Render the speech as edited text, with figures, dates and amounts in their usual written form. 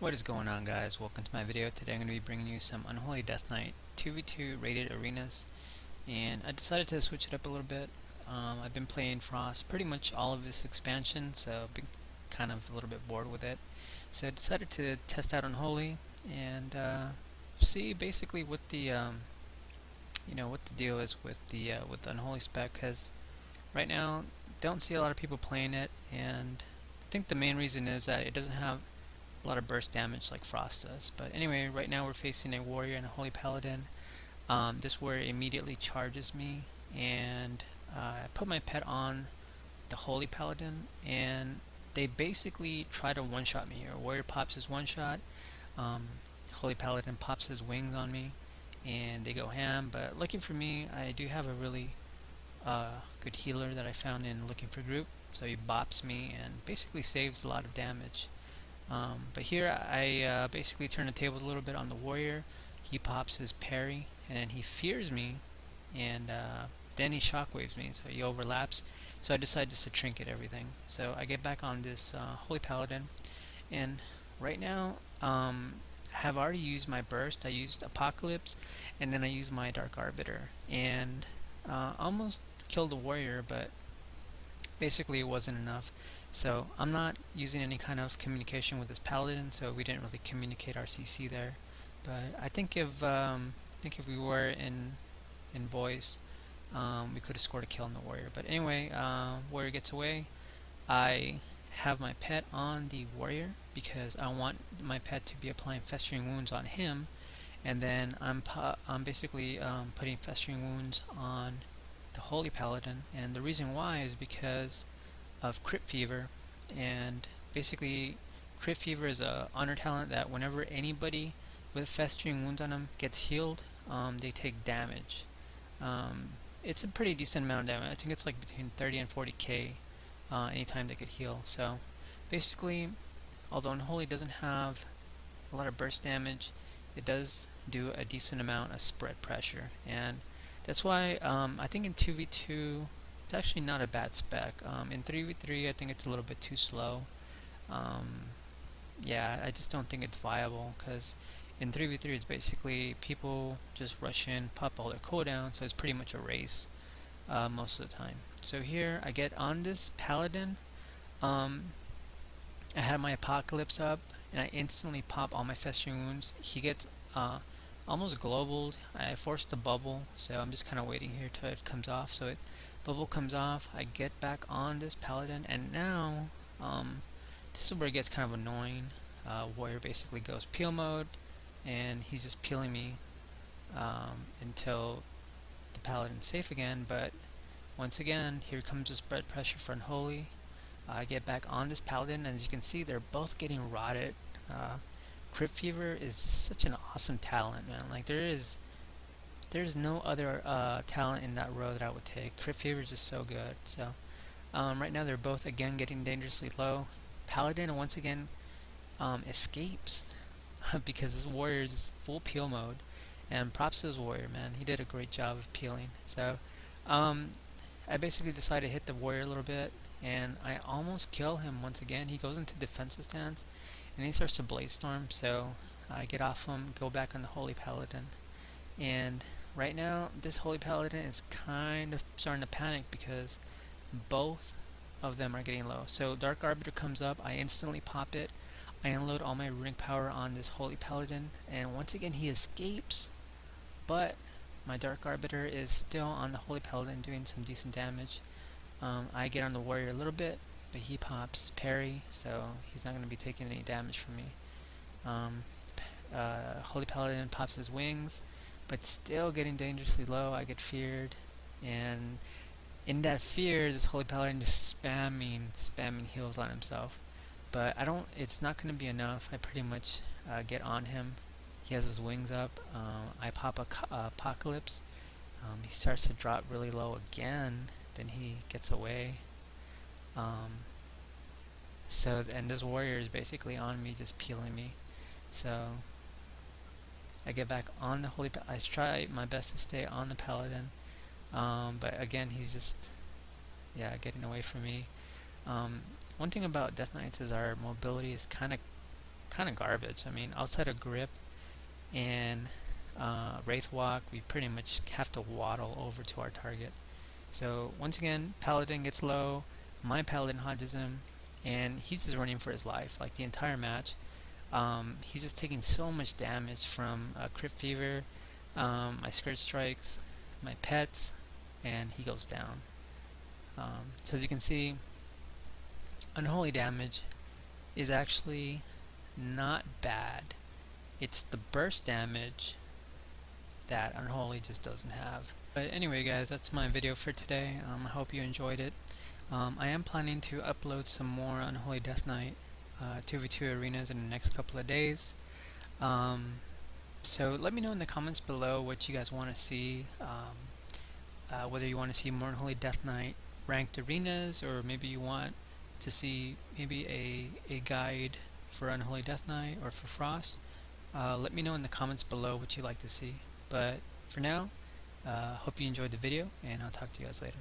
What is going on, guys? Welcome to my video. Today I'm going to be bringing you some Unholy Death Knight 2v2 rated arenas, and I decided to switch it up a little bit. I've been playing Frost pretty much all of this expansion, so I've been kind of a little bit bored with it. So I decided to test out Unholy and see basically what the what the deal is with the Unholy spec, because right now don't see a lot of people playing it, and I think the main reason is that it doesn't have a lot of burst damage like Frost does. But anyway, right now we're facing a warrior and a holy paladin. This warrior immediately charges me, and I put my pet on the holy paladin, and they basically try to one-shot me here. Warrior pops his one-shot, holy paladin pops his wings on me, and they go ham. But lucky for me, I do have a really good healer that I found in looking for group, so he bops me and basically saves a lot of damage. But here I basically turn the tables a little bit on the warrior. He pops his parry, and then he fears me, and then he shockwaves me, so he overlaps. So I decide just to trinket everything. So I get back on this Holy Paladin, and right now I have already used my burst. I used Apocalypse, and then I used my Dark Arbiter, and almost killed the warrior, but basically it wasn't enough. So I'm not using any kind of communication with this paladin, so we didn't really communicate our CC there. But I think if we were in voice, we could have scored a kill on the warrior. But anyway, warrior gets away. I have my pet on the warrior because I want my pet to be applying festering wounds on him, and then I'm basically putting festering wounds on the holy paladin. And the reason why is because of crit fever, and basically crit fever is a honor talent that whenever anybody with festering wounds on them gets healed, they take damage. It's a pretty decent amount of damage. I think it's like between 30 and 40k anytime they could heal. So basically, although Unholy doesn't have a lot of burst damage, it does do a decent amount of spread pressure, and that's why I think in 2v2 it's actually not a bad spec. In 3v3 I think it's a little bit too slow. Yeah, I just don't think it's viable, because in 3v3 it's basically people just rush in, pop all their cooldowns, so it's pretty much a race most of the time. So here I get on this paladin. I had my Apocalypse up, and I instantly pop all my festering wounds. He gets almost globaled. I forced the bubble, so I'm just kind of waiting here till it comes off. So it bubble comes off. I get back on this paladin, and now this is where it gets kind of annoying. Warrior basically goes peel mode, and he's just peeling me until the paladin's safe again. But once again, here comes the spread pressure for Unholy. I get back on this paladin, and as you can see, they're both getting rotted. Crit Fever is such an awesome talent, man. Like there's no other talent in that row that I would take. Crit Fever is just so good. So right now they're both again getting dangerously low. Paladin once again escapes because his warrior is full peel mode, and props to his warrior, man. He did a great job of peeling. So I basically decided to hit the warrior a little bit, and I almost kill him once again. He goes into defensive stance, and he starts to Blaze Storm, so I get off him, go back on the Holy Paladin. And right now, this Holy Paladin is kind of starting to panic because both of them are getting low. So Dark Arbiter comes up, I instantly pop it, I unload all my runic power on this Holy Paladin, and once again he escapes, but my Dark Arbiter is still on the Holy Paladin doing some decent damage. I get on the warrior a little bit, but he pops parry, so he's not going to be taking any damage from me. Holy Paladin pops his wings, but still getting dangerously low. I get feared, and in that fear, this Holy Paladin just spamming heals on himself. But it's not going to be enough. I pretty much get on him. He has his wings up. I pop a Apocalypse. He starts to drop really low again. Then he gets away. And this warrior is basically on me, just peeling me. So I get back on the Holy Paladin. I try my best to stay on the Paladin, but again he's just getting away from me. One thing about Death Knights is our mobility is kind of kind of garbage. I mean, outside of grip and Wraith Walk, we pretty much have to waddle over to our target. So once again, Paladin gets low, my Paladin hodges him, and he's just running for his life, like the entire match. He's just taking so much damage from Crypt Fever, my Scourge Strikes, my pets, and he goes down. So as you can see, Unholy damage is actually not bad. It's the burst damage that Unholy just doesn't have. But anyway guys, that's my video for today. I hope you enjoyed it. I am planning to upload some more Unholy Death Knight 2v2 arenas in the next couple of days. So let me know in the comments below what you guys want to see, whether you want to see more Unholy Death Knight ranked arenas, or maybe you want to see maybe a guide for Unholy Death Knight or for Frost. Let me know in the comments below what you'd like to see. But for now, hope you enjoyed the video, and I'll talk to you guys later.